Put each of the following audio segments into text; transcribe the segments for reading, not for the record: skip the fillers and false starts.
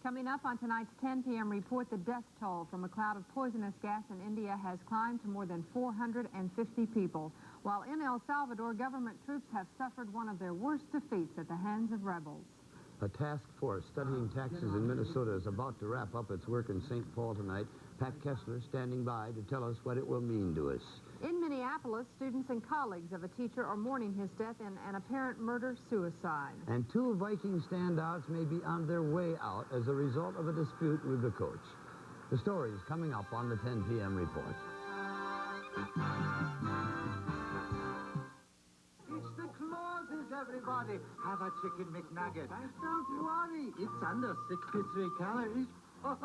Coming up on tonight's 10 p.m. report, the death toll from a cloud of poisonous gas in India has climbed to more than 450 people, while in El Salvador, government troops have suffered one of their worst defeats at the hands of rebels. A task force studying taxes in Minnesota is about to wrap up its work in St. Paul tonight. Pat Kessler standing by to tell us what it will mean to us. In Minneapolis, students and colleagues of a teacher are mourning his death in an apparent murder-suicide. And two Viking standouts may be on their way out as a result of a dispute with the coach. The story is coming up on the 10 p.m. report. It's the clauses, everybody. Have a chicken McNugget. Don't worry, it's under 63 calories. Oh,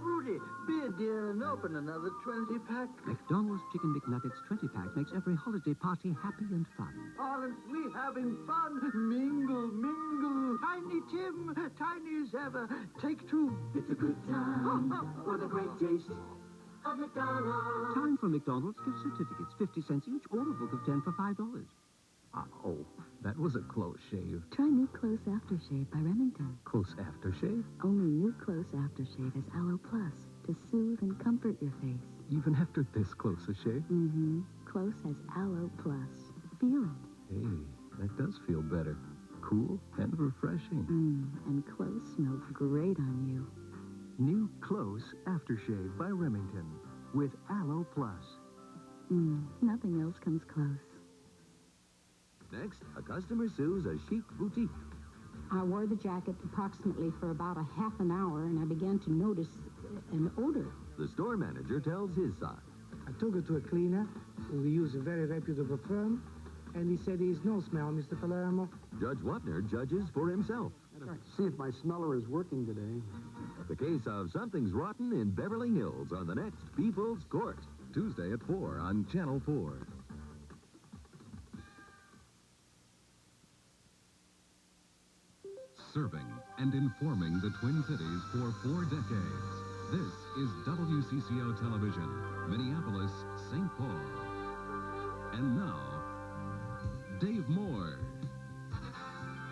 Rudy, be a dear and open another 20-pack. McDonald's Chicken McNuggets 20-pack makes every holiday party happy and fun. Aren't we having fun? Mingle, mingle. Tiny Tim, tiny as ever. Take two. It's a good time for the great taste of McDonald's. Time for McDonald's gift certificates, 50 cents each, or a book of 10 for $5. Oh, that was a close shave. Try new Close Aftershave by Remington. Close aftershave? Only new Close Aftershave has Aloe Plus to soothe and comfort your face. Even after this close a shave? Mm-hmm. Close has Aloe Plus. Feel it. Hey, that does feel better. Cool and refreshing. And Close smells great on you. New Close Aftershave by Remington with Aloe Plus. Nothing else comes close. Next, a customer sues a chic boutique. I wore the jacket approximately for about a half an hour, and I began to notice an odor. The store manager tells his side. I took it to a cleaner. We use a very reputable firm, and he said there's no smell, Mr. Palermo. Judge Wapner judges for himself. See if my smeller is working today. The case of Something's Rotten in Beverly Hills on the next People's Court. Tuesday at 4 on Channel 4. Serving and informing the Twin Cities for 4 decades. This is WCCO Television, Minneapolis, St. Paul. And now, Dave Moore,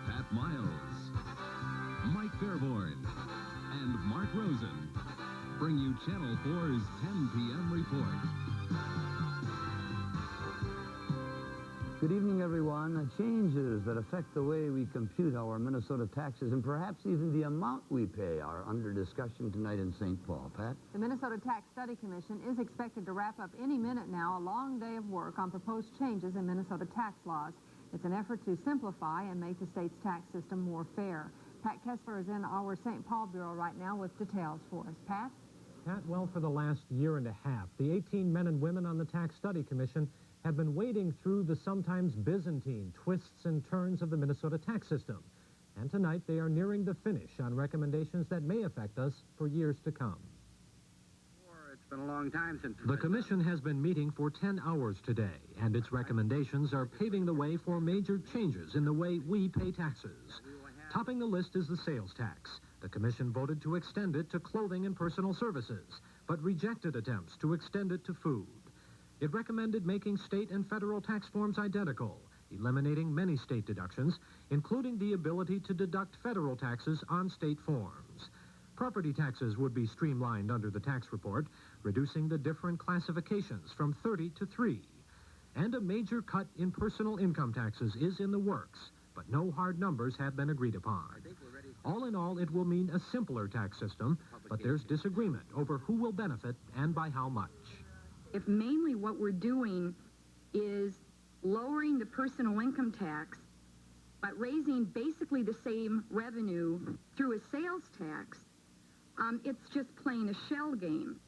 Pat Miles, Mike Fairborn, and Mark Rosen bring you Channel 4's 10 p.m. report. Good evening, everyone. Changes that affect the way we compute our Minnesota taxes and perhaps even the amount we pay are under discussion tonight in St. Paul. Pat? The Minnesota Tax Study Commission is expected to wrap up any minute now a long day of work on proposed changes in Minnesota tax laws. It's an effort to simplify and make the state's tax system more fair. Pat Kessler is in our St. Paul Bureau right now with details for us. Pat? Pat, well, for the last year and a half, the 18 men and women on the Tax Study Commission have been wading through the sometimes Byzantine twists and turns of the Minnesota tax system. And tonight they are nearing the finish on recommendations that may affect us for years to come. It's been a long time since... The commission has been meeting for 10 hours today, and its recommendations are paving the way for major changes in the way we pay taxes. Topping the list is the sales tax. The commission voted to extend it to clothing and personal services, but rejected attempts to extend it to food. It recommended making state and federal tax forms identical, eliminating many state deductions, including the ability to deduct federal taxes on state forms. Property taxes would be streamlined under the tax report, reducing the different classifications from 30 to 3. And a major cut in personal income taxes is in the works, but no hard numbers have been agreed upon. All in all, it will mean a simpler tax system, but there's disagreement over who will benefit and by how much. If mainly what we're doing is lowering the personal income tax, but raising basically the same revenue through a sales tax, it's just playing a shell game.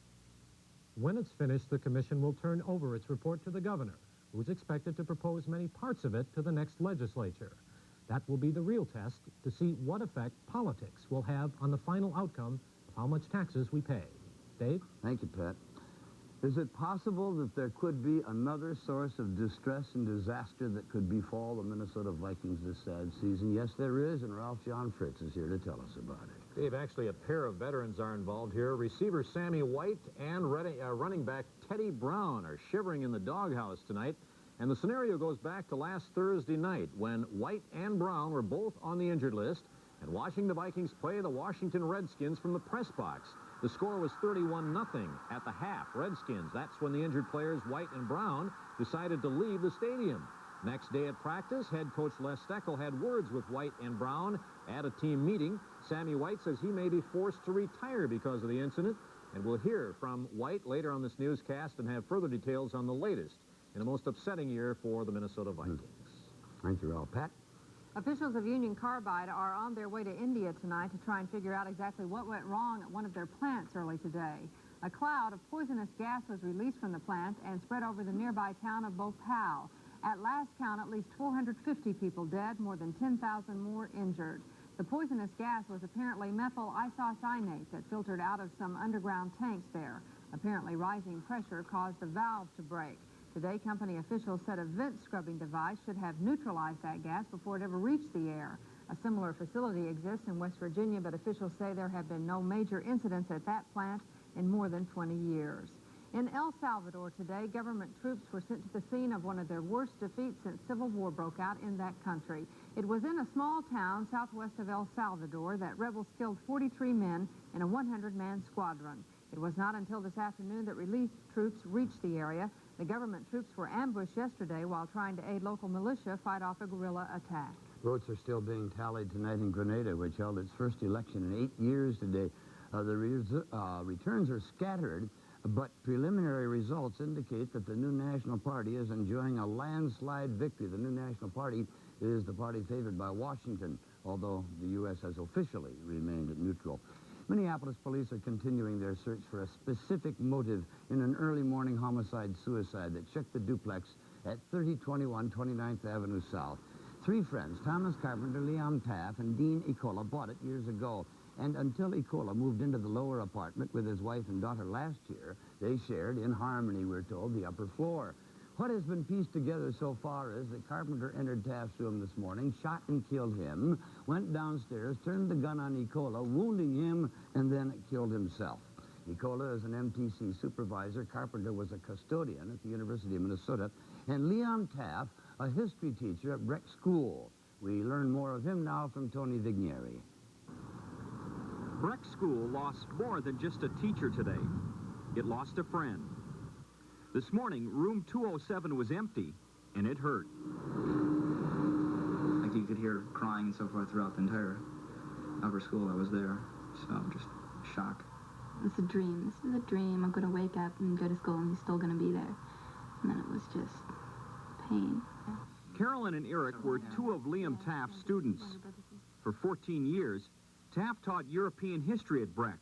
When it's finished, the commission will turn over its report to the governor, who's expected to propose many parts of it to the next legislature. That will be the real test to see what effect politics will have on the final outcome of how much taxes we pay. Dave? Thank you, Pat. Is it possible that there could be another source of distress and disaster that could befall the Minnesota Vikings this sad season? Yes, there is, and Ralph John Fritz is here to tell us about it. Dave, actually, a pair of veterans are involved here. Receiver Sammy White and running back Teddy Brown are shivering in the doghouse tonight. And the scenario goes back to last Thursday night when White and Brown were both on the injured list. And watching the Vikings play the Washington Redskins from the press box. The score was 31-0 at the half. Redskins, that's when the injured players White and Brown decided to leave the stadium. Next day at practice, head coach Les Steckel had words with White and Brown at a team meeting. Sammy White says he may be forced to retire because of the incident. And we'll hear from White later on this newscast and have further details on the latest in the most upsetting year for the Minnesota Vikings. Thank you, Al. Pat? Officials of Union Carbide are on their way to India tonight to try and figure out exactly what went wrong at one of their plants early today. A cloud of poisonous gas was released from the plant and spread over the nearby town of Bhopal. At last count, at least 450 people dead, more than 10,000 more injured. The poisonous gas was apparently methyl isocyanate that filtered out of some underground tanks there. Apparently, rising pressure caused a valve to break. Today, company officials said a vent scrubbing device should have neutralized that gas before it ever reached the air. A similar facility exists in West Virginia, but officials say there have been no major incidents at that plant in more than 20 years. In El Salvador today, government troops were sent to the scene of one of their worst defeats since civil war broke out in that country. It was in a small town southwest of El Salvador that rebels killed 43 men in a 100-man squadron. It was not until this afternoon that relief troops reached the area. The government troops were ambushed yesterday while trying to aid local militia fight off a guerrilla attack. Votes are still being tallied tonight in Grenada, which held its first election in 8 years today. The returns are scattered, but preliminary results indicate that the new National Party is enjoying a landslide victory. The new National Party is the party favored by Washington, although the U.S. has officially remained neutral. Minneapolis police are continuing their search for a specific motive in an early morning homicide-suicide that shook the duplex at 3021 29th Avenue South. Three friends, Thomas Carpenter, Liam Taft, and Dean Ecola, bought it years ago. And until Ecola moved into the lower apartment with his wife and daughter last year, they shared, in harmony, we're told, the upper floor. What has been pieced together so far is that Carpenter entered Taft's room this morning, shot and killed him, went downstairs, turned the gun on Ecola, wounding him, and then killed himself. Ecola is an MTC supervisor. Carpenter was a custodian at the University of Minnesota. And Liam Taft, a history teacher at Breck School. We learn more of him now from Tony Vigneri. Breck School lost more than just a teacher today. It lost a friend. This morning, room 207 was empty, and it hurt. Like you could hear crying and so forth throughout the entire upper school. I was there, so just shock. It's a dream. This is a dream. I'm going to wake up and go to school, and he's still going to be there. And then it was just pain. Carolyn and Eric were two of Liam Taft's students. For 14 years, Taft taught European history at Breck.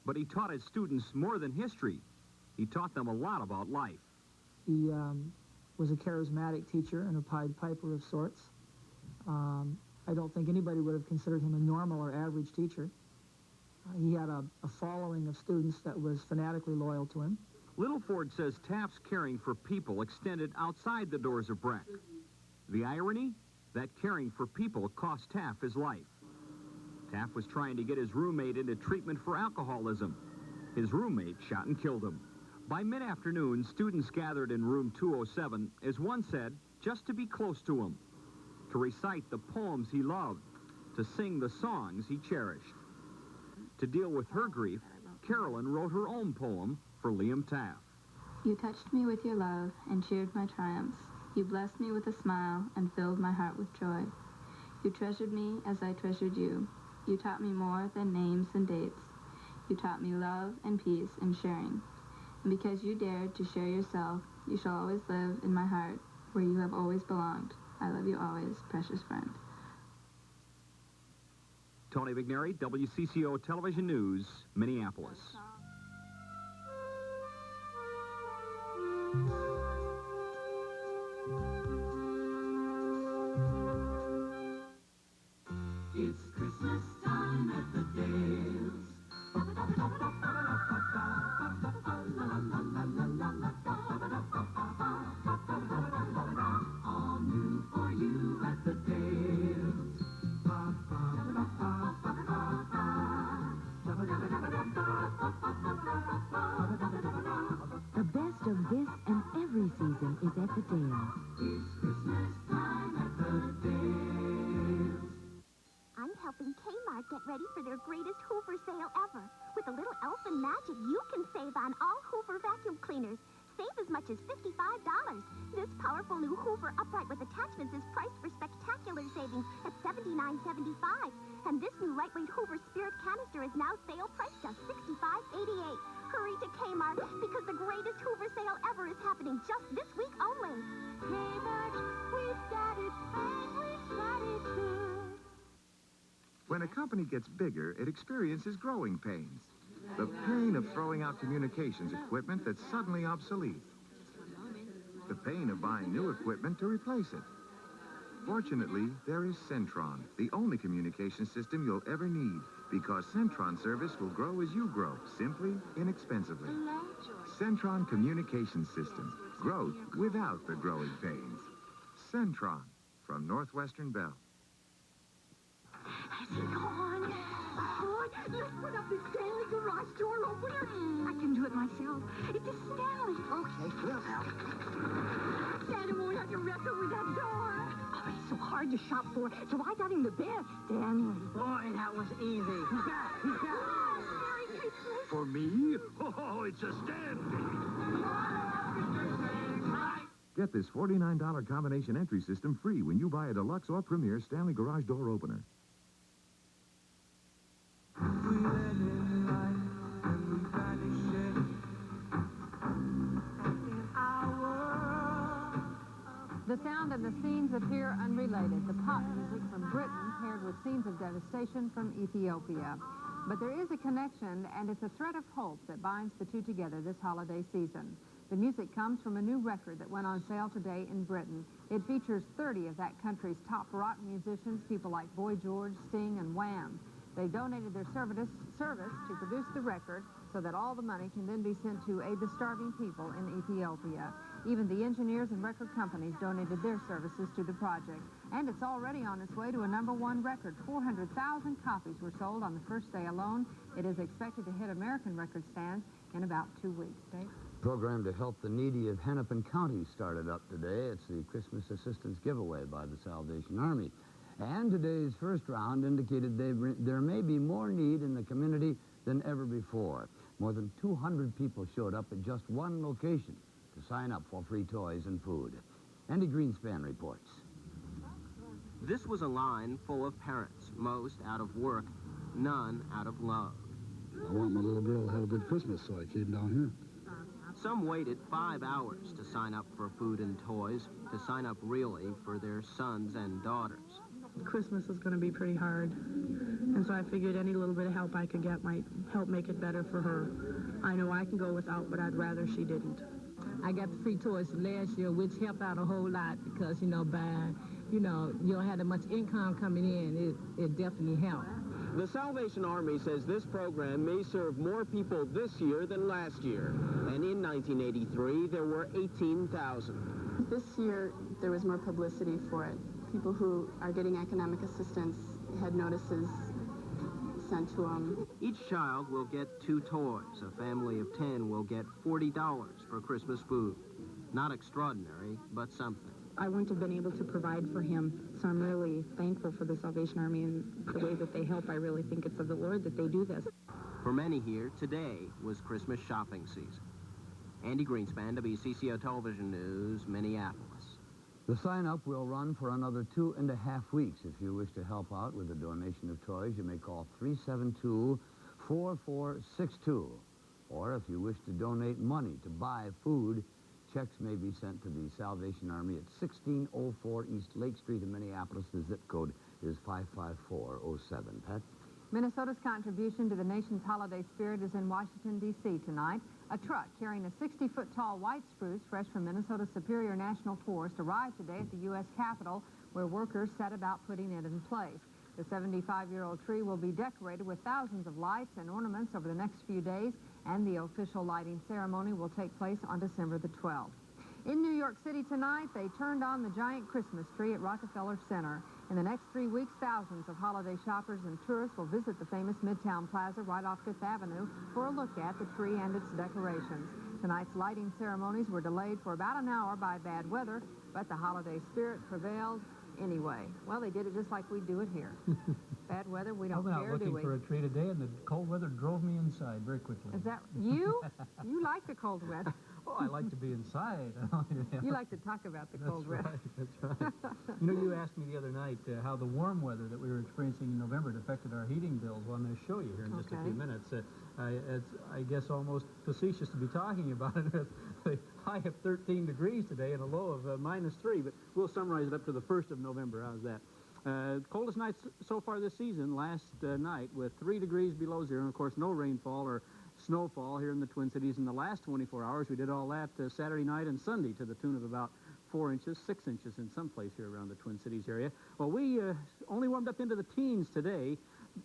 But he taught his students more than history. He taught them a lot about life. He was a charismatic teacher and a Pied Piper of sorts. I don't think anybody would have considered him a normal or average teacher. He had a following of students that was fanatically loyal to him. Littleford says Taft's caring for people extended outside the doors of Breck. The irony? That caring for people cost Taft his life. Taft was trying to get his roommate into treatment for alcoholism. His roommate shot and killed him. By mid-afternoon, students gathered in room 207, as one said, just to be close to him, to recite the poems he loved, to sing the songs he cherished. To deal with her grief, Carolyn wrote her own poem for Liam Taft. You touched me with your love and cheered my triumphs. You blessed me with a smile and filled my heart with joy. You treasured me as I treasured you. You taught me more than names and dates. You taught me love and peace and sharing. And because you dared to share yourself, you shall always live in my heart, where you have always belonged. I love you always, precious friend. Tony Vigneri, WCCO Television News, Minneapolis. It's Christmas time at the Dales. All new for you at the Dales. The best of this and every season is at the Dales. It's Christmas time at the Dales. I'm helping Kmart get ready for their greatest Hoover sale ever. With a little elfin magic, you can save on all Hoover vacuum cleaners. Save as much as $55. This powerful new Hoover upright with attachments is priced for spectacular savings at $79.75. And this new lightweight Hoover Spirit canister is now sale priced just $65.88. Hurry to Kmart because the greatest Hoover sale ever is happening just this week only. Kmart, we've got it, and we've got it good. When a company gets bigger, it experiences growing pains. The pain of throwing out communications equipment that's suddenly obsolete. The pain of buying new equipment to replace it. Fortunately, there is Centron, the only communication system you'll ever need, because Centron service will grow as you grow, simply, inexpensively. Centron Communication Systems. Growth without the growing pains. Centron, from Northwestern Bell. Has he gone? Boy, let's put up this Stanley garage door opener. I can do it myself. It's a Stanley. Okay, we'll help. Stanley won't have to wrestle with that door. Oh, it's so hard to shop for, so I got him the best, Stanley. Boy, that was easy. Merry Christmas. For me? Oh, it's a Stanley. Get this $49 combination entry system free when you buy a deluxe or premier Stanley garage door opener. The sound and the scenes appear unrelated. The pop music from Britain paired with scenes of devastation from Ethiopia. But there is a connection, and it's a thread of hope that binds the two together this holiday season. The music comes from a new record that went on sale today in Britain. It features 30 of that country's top rock musicians, people like Boy George, Sting, and Wham. They donated their service to produce the record so that all the money can then be sent to aid the starving people in Ethiopia. Even the engineers and record companies donated their services to the project. And it's already on its way to a #1 record. 400,000 copies were sold on the first day alone. It is expected to hit American record stands in about 2 weeks. Dave? Program to help the needy of Hennepin County started up today. It's the Christmas Assistance Giveaway by the Salvation Army. And today's first round indicated there may be more need in the community than ever before. More than 200 people showed up at just one location to sign up for free toys and food. Andy Greenspan reports. This was a line full of parents, most out of work, none out of love. I want my little girl to have a good Christmas, so I came down here. Some waited 5 hours to sign up for food and toys, to sign up really for their sons and daughters. Christmas is going to be pretty hard, and so I figured any little bit of help I could get might help make it better for her. I know I can go without, but I'd rather she didn't. I got the free toys last year, which helped out a whole lot because, you don't have that much income coming in. It definitely helped. The Salvation Army says this program may serve more people this year than last year. And in 1983, there were 18,000. This year, there was more publicity for it. People who are getting economic assistance had notices sent to them. Each child will get 2 toys. A family of 10 will get $40 for Christmas food. Not extraordinary, but something. I wouldn't have been able to provide for him, so I'm really thankful for the Salvation Army and the way that they help. I really think it's of the Lord that they do this. For many here, today was Christmas shopping season. Andy Greenspan, WCCO Television News, Minneapolis. The sign-up will run for another 2.5 weeks. If you wish to help out with a donation of toys, you may call 372-4462. Or if you wish to donate money to buy food, checks may be sent to the Salvation Army at 1604 East Lake Street in Minneapolis. The zip code is 55407. Pat? Minnesota's contribution to the nation's holiday spirit is in Washington, D.C. tonight. A truck carrying a 60-foot-tall white spruce fresh from Minnesota's Superior National Forest arrived today at the U.S. Capitol, where workers set about putting it in place. The 75-year-old tree will be decorated with thousands of lights and ornaments over the next few days, and the official lighting ceremony will take place on December the 12th. In New York City tonight, they turned on the giant Christmas tree at Rockefeller Center. In the next 3 weeks, thousands of holiday shoppers and tourists will visit the famous Midtown Plaza right off Fifth Avenue for a look at the tree and its decorations. Tonight's lighting ceremonies were delayed for about an hour by bad weather, but the holiday spirit prevailed anyway. Well, they did it just like we do it here. Bad weather, we I don't went out care, do looking we? for a tree today, and the cold weather drove me inside very quickly. Is that you? You like the cold weather. Oh, I like to be inside. You like to talk about the cold weather. That's right. You know, you asked me the other night how the warm weather that we were experiencing in November had affected our heating bills. Well, I'm going to show you here in just a few minutes. It's, I guess, almost facetious to be talking about it. A high of 13 degrees today and a low of -3, but we'll summarize it up to the 1st of November. How's that? Coldest night so far this season, last night, with 3 degrees below zero, and of course no rainfall or snowfall here in the Twin Cities in the last 24 hours. We did all that Saturday night and Sunday to the tune of about 4 inches, 6 inches in some place here around the Twin Cities area. Well, we only warmed up into the teens today.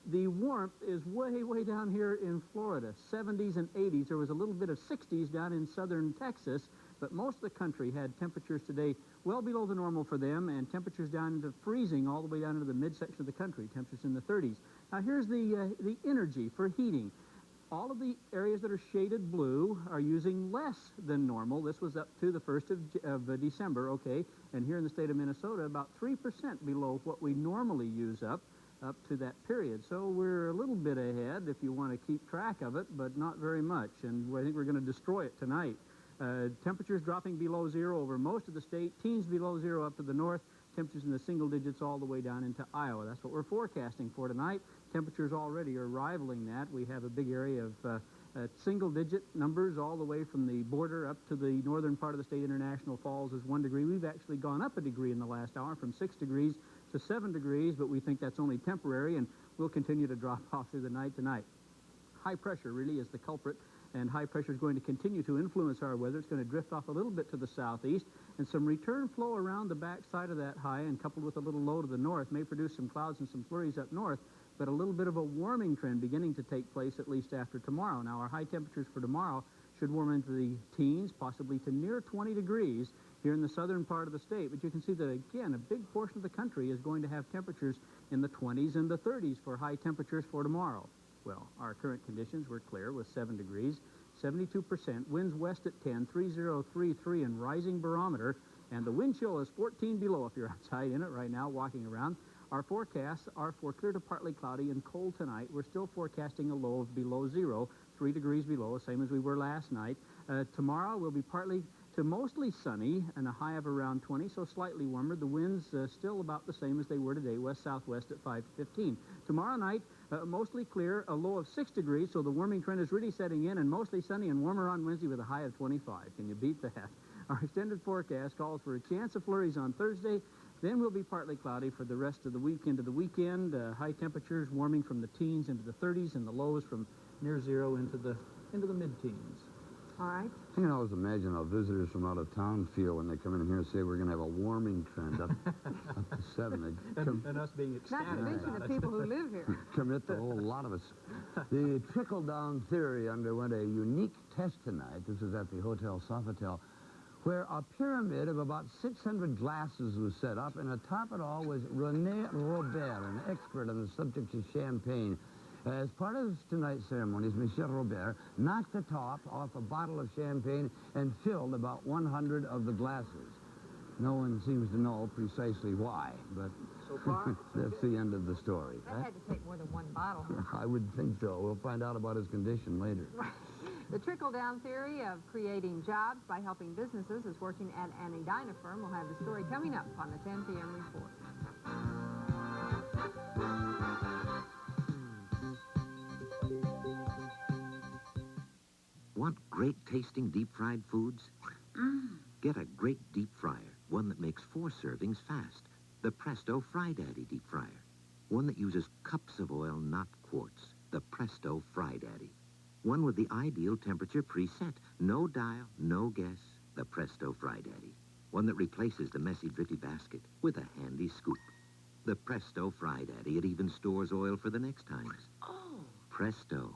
The warmth is way, way down here in Florida, 70s and 80s. There was a little bit of 60s down in southern Texas, but most of the country had temperatures today well below the normal for them, and temperatures down into freezing all the way down into the midsection of the country, temperatures in the 30s. Now, here's the energy for heating. All of the areas that are shaded blue are using less than normal. This was up to the 1st of December, okay, and here in the state of Minnesota, about 3% below what we normally use up to that period. So we're a little bit ahead if you want to keep track of it, but not very much, and I think we're going to destroy it tonight. Temperatures dropping below zero over most of the state, teens below zero up to the north, temperatures in the single digits all the way down into Iowa. That's what we're forecasting for tonight. Temperatures already are rivaling that. We have a big area of single-digit numbers all the way from the border up to the northern part of the state. International Falls is 1 degree. We've actually gone up a degree in the last hour from 6 degrees to 7 degrees, but we think that's only temporary, and we'll continue to drop off through the night tonight. High pressure really is the culprit, and high pressure is going to continue to influence our weather. It's going to drift off a little bit to the southeast, and some return flow around the back side of that high, and coupled with a little low to the north, may produce some clouds and some flurries up north, but a little bit of a warming trend beginning to take place at least after tomorrow. Now, our high temperatures for tomorrow should warm into the teens, possibly to near 20 degrees here in the southern part of the state. But you can see that, again, a big portion of the country is going to have temperatures in the 20s and the 30s for high temperatures for tomorrow. Well, our current conditions were clear with 7 degrees, 72%, winds west at 10, 3033 and rising barometer, and the wind chill is 14 below if you're outside in it right now walking around. Our forecasts are for clear to partly cloudy and cold tonight. We're still forecasting a low of below zero, 3 degrees below, same as we were last night. Tomorrow will be partly to mostly sunny and a high of around 20, so slightly warmer. The winds still about the same as they were today, west-southwest at 5 to 15. Tomorrow night, mostly clear, a low of 6 degrees, so the warming trend is really setting in, and mostly sunny and warmer on Wednesday with a high of 25. Can you beat that? Our extended forecast calls for a chance of flurries on Thursday. Then we'll be partly cloudy for the rest of the week into the weekend. High temperatures warming from the teens into the 30s, and the lows from near zero into the mid-teens. All right. I can always imagine how visitors from out of town feel when they come in here and say we're going to have a warming trend up to 7. And us being ecstatic. Not to mention the people who live here. Commit the whole lot of us. The trickle-down theory underwent a unique test tonight. This is at the Hotel Sofitel, where a pyramid of about 600 glasses was set up, and atop it all was René Robert, an expert on the subject of champagne. As part of tonight's ceremonies, Monsieur Robert knocked the top off a bottle of champagne and filled about 100 of the glasses. No one seems to know precisely why, but so far, that's the end of the story. That had to take more than one bottle. I would think so. We'll find out about his condition later. The trickle-down theory of creating jobs by helping businesses is working at an Edina firm. We'll have the story coming up on the 10 p.m. report. Want great tasting deep fried foods? Get a great deep fryer, one that makes 4 servings fast. The Presto Fry Daddy deep fryer. One that uses cups of oil, not quarts. The Presto Fry Daddy. One with the ideal temperature preset. No dial, no guess. The Presto Fry Daddy. One that replaces the messy, drippy basket with a handy scoop. The Presto Fry Daddy. It even stores oil for the next times. Oh! Presto.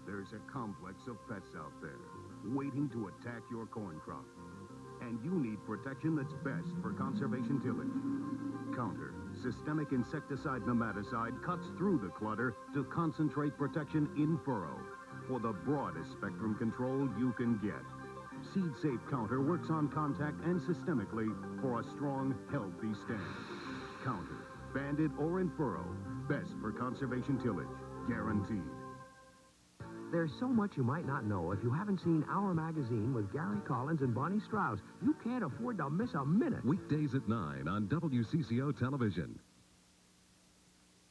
There's a complex of pests out there waiting to attack your corn crop. And you need protection that's best for conservation tillage. Counter Systemic Insecticide Nematicide cuts through the clutter to concentrate protection in furrow for the broadest spectrum control you can get. Seed Safe Counter works on contact and systemically for a strong, healthy stand. Counter banded or in furrow. Best for conservation tillage. Guaranteed. There's so much you might not know if you haven't seen Our Magazine with Gary Collins and Bonnie Strauss. You can't afford to miss a minute. Weekdays at 9 on WCCO Television.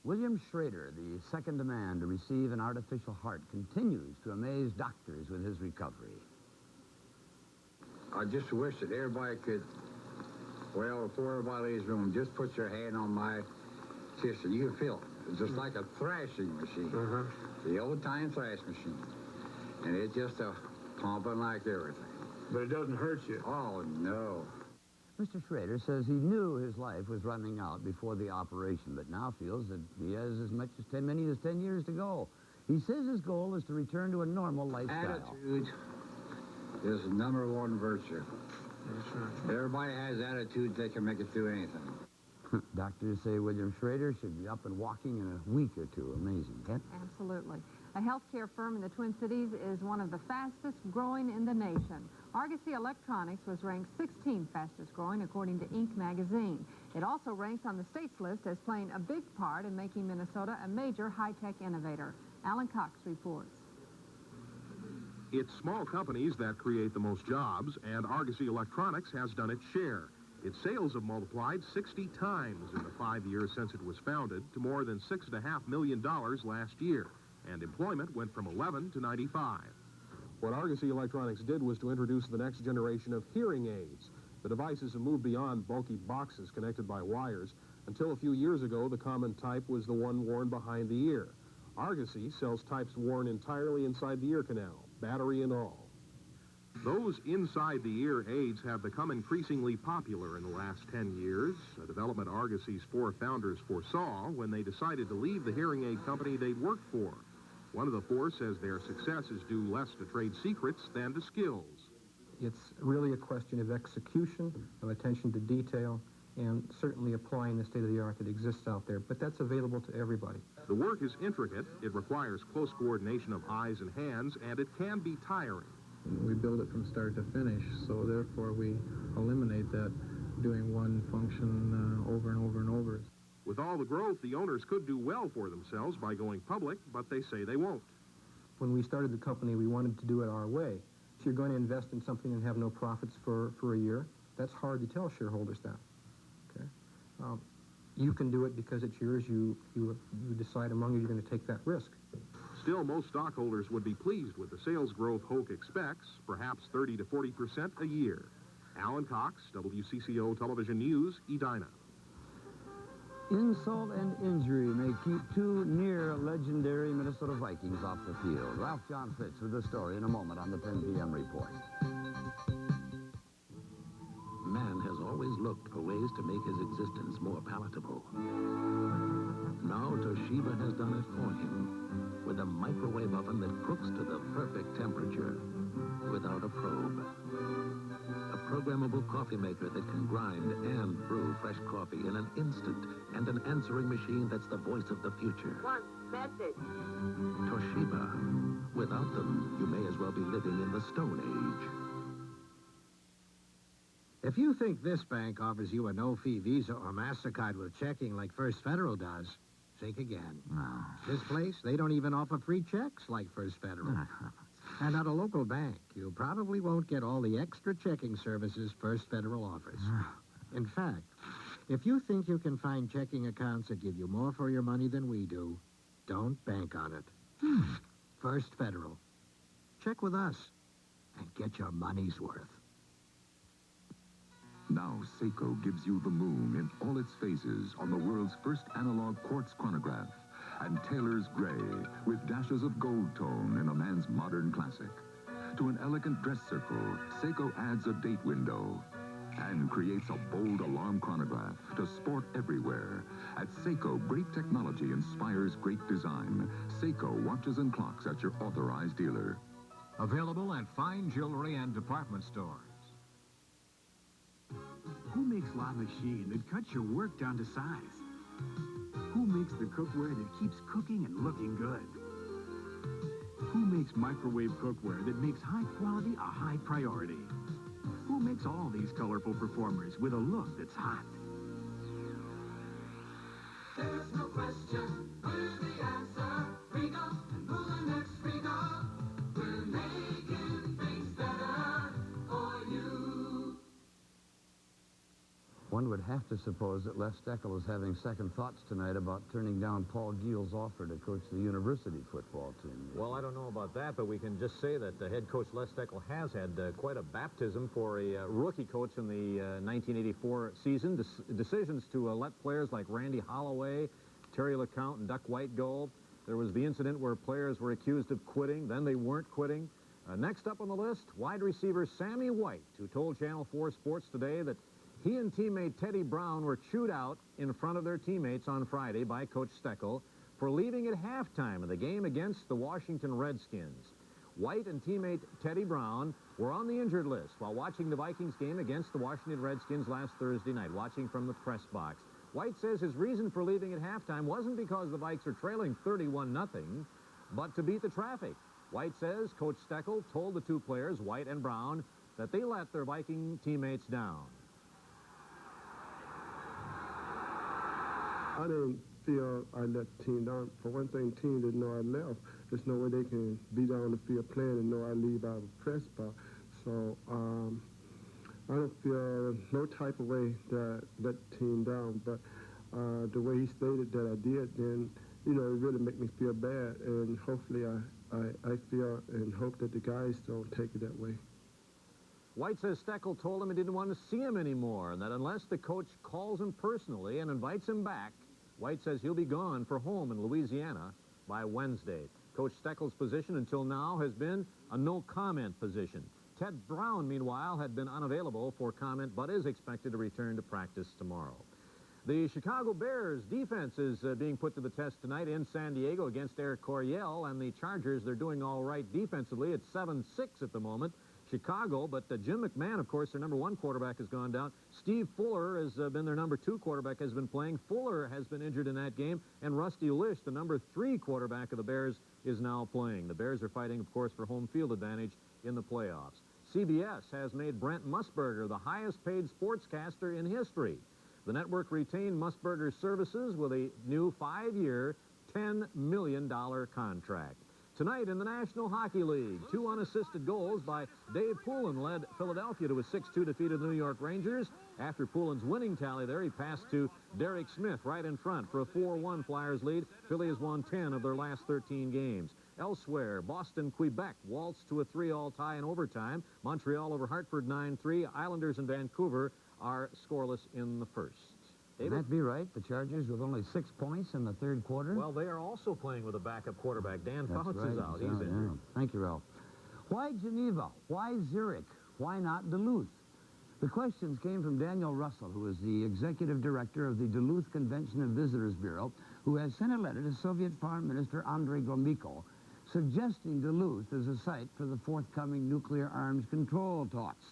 William Schrader, the second man to receive an artificial heart, continues to amaze doctors with his recovery. I just wish that everybody could, well, before everybody leaves the room, just put your hand on my chest and you can feel it. It's just like a thrashing machine. The old-time thrash machine. And it's just a pumping like everything. But it doesn't hurt you. Oh, no. Mr. Schrader says he knew his life was running out before the operation, but now feels that he has as much as 10 years to go. He says his goal is to return to a normal lifestyle. Attitude is the #1 virtue. Everybody has attitudes, they can make it through anything. Doctors say William Schrader should be up and walking in a week or two. Amazing, Kent? Absolutely. A healthcare firm in the Twin Cities is one of the fastest growing in the nation. Argosy Electronics was ranked 16th fastest growing according to Inc. magazine. It also ranks on the state's list as playing a big part in making Minnesota a major high-tech innovator. Alan Cox reports. It's small companies that create the most jobs, and Argosy Electronics has done its share. Its sales have multiplied 60 times in the 5 years since it was founded to more than $6.5 million last year, and employment went from 11 to 95. What Argosy Electronics did was to introduce the next generation of hearing aids. The devices have moved beyond bulky boxes connected by wires. Until a few years ago, the common type was the one worn behind the ear. Argosy sells types worn entirely inside the ear canal, battery and all. Those inside-the-ear aids have become increasingly popular in the last 10 years, a development Argosy's 4 founders foresaw when they decided to leave the hearing aid company they'd worked for. One of the 4 says their success is due less to trade secrets than to skills. It's really a question of execution, of attention to detail, and certainly applying the state-of-the-art that exists out there, but that's available to everybody. The work is intricate, it requires close coordination of eyes and hands, and it can be tiring. We build it from start to finish, so therefore we eliminate that doing one function over and over and over. With all the growth, the owners could do well for themselves by going public, but they say they won't. When we started the company, we wanted to do it our way. If you're going to invest in something and have no profits for a year, that's hard to tell shareholders that. Okay, you can do it because it's yours. You decide among you you're going to take that risk. Still, most stockholders would be pleased with the sales growth Hoke expects, perhaps 30 to 40% a year. Alan Cox, WCCO Television News, Edina. Insult and injury may keep 2 near legendary Minnesota Vikings off the field. Ralph John Fritz with the story in a moment on the 10 p.m. report. Man has always looked for ways to make his existence more palatable. Now Toshiba has done it for him with a microwave oven that cooks to the perfect temperature without a probe. A programmable coffee maker that can grind and brew fresh coffee in an instant, and an answering machine that's the voice of the future. One message. Toshiba. Without them, you may as well be living in the Stone Age. If you think this bank offers you a no-fee Visa or MasterCard with checking like First Federal does, think again. This place, they don't even offer free checks like First Federal. And at a local bank, you probably won't get all the extra checking services First Federal offers. In fact, if you think you can find checking accounts that give you more for your money than we do, don't bank on it. First Federal. Check with us and get your money's worth. Now Seiko gives you the moon in all its phases on the world's first analog quartz chronograph, and Taylor's gray with dashes of gold tone in a man's modern classic. To an elegant dress circle, Seiko adds a date window and creates a bold alarm chronograph to sport everywhere. At Seiko, great technology inspires great design. Seiko watches and clocks at your authorized dealer. Available at fine jewelry and department stores. Who makes La Machine that cuts your work down to size? Who makes the cookware that keeps cooking and looking good? Who makes microwave cookware that makes high quality a high priority? Who makes all these colorful performers with a look that's hot? There's no question, we're the answer. Rigo and Mulinex Rigo. We're making things better for you. One would have to suppose that Les Steckel is having second thoughts tonight about turning down Paul Gill's offer to coach the university football team. Well, I don't know about that, but we can just say that the head coach Les Steckel has had quite a baptism for a rookie coach in the 1984 season. Decisions to let players like Randy Holloway, Terry LeCount, and Duck White go. There was the incident where players were accused of quitting, then they weren't quitting. Next up on the list, wide receiver Sammy White, who told Channel 4 Sports today that he and teammate Teddy Brown were chewed out in front of their teammates on Friday by Coach Steckel for leaving at halftime of the game against the Washington Redskins. White and teammate Teddy Brown were on the injured list while watching the Vikings game against the Washington Redskins last Thursday night, watching from the press box. White says his reason for leaving at halftime wasn't because the Vikes are trailing 31-0, but to beat the traffic. White says Coach Steckel told the two players, White and Brown, that they let their Viking teammates down. I didn't feel I let the team down. For one thing, the team didn't know I left. There's no way they can be down the field playing and know I leave out of the press box. So I don't feel no type of way that I let the team down. But the way he stated that I did, then, you know, it really made me feel bad. And hopefully I feel and hope that the guys don't take it that way. White says Steckel told him he didn't want to see him anymore, and that unless the coach calls him personally and invites him back, White says he'll be gone for home in Louisiana by Wednesday. Coach Steckel's position until now has been a no-comment position. Ted Brown, meanwhile, had been unavailable for comment, but is expected to return to practice tomorrow. The Chicago Bears defense is being put to the test tonight in San Diego against Air Coryell, and the Chargers, they're doing all right defensively at 7-6 at the moment. Chicago, but Jim McMahon, of course, their number one quarterback, has gone down. Steve Fuller has been their number two quarterback, has been playing. Fuller has been injured in that game, and Rusty Lish, the number three quarterback of the Bears, is now playing. The Bears are fighting, of course, for home field advantage in the playoffs. CBS has made Brent Musburger the highest-paid sportscaster in history. The network retained Musburger's services with a new 5-year, $10 million contract. Tonight in the National Hockey League, 2 unassisted goals by Dave Poulin led Philadelphia to a 6-2 defeat of the New York Rangers. After Poulin's winning tally there, he passed to Derek Smith right in front for a 4-1 Flyers lead. Philly has won 10 of their last 13 games. Elsewhere, Boston-Quebec waltzed to a 3-all tie in overtime. Montreal over Hartford 9-3. Islanders and Vancouver are scoreless in the first. Would that be right? The Chargers with only 6 points in the third quarter? Well, they are also playing with a backup quarterback. Dan Fouts is out. He's injured. Yeah. Thank you, Ralph. Why Geneva? Why Zurich? Why not Duluth? The questions came from Daniel Russell, who is the executive director of the Duluth Convention and Visitors Bureau, who has sent a letter to Soviet Foreign Minister Andrei Gromyko suggesting Duluth as a site for the forthcoming nuclear arms control talks.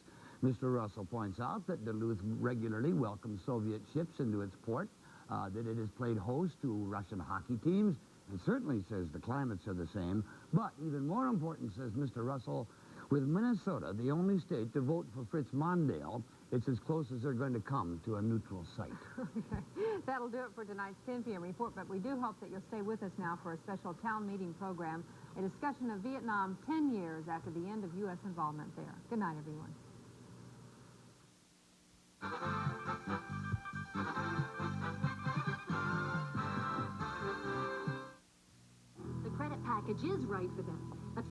Mr. Russell points out that Duluth regularly welcomes Soviet ships into its port, that it has played host to Russian hockey teams, and certainly says the climates are the same. But even more important, says Mr. Russell, with Minnesota the only state to vote for Fritz Mondale, it's as close as they're going to come to a neutral site. Okay. That'll do it for tonight's 10 p.m. report, but we do hope that you'll stay with us now for a special town meeting program, a discussion of Vietnam 10 years after the end of U.S. involvement there. Good night, everyone. The credit package is right for them.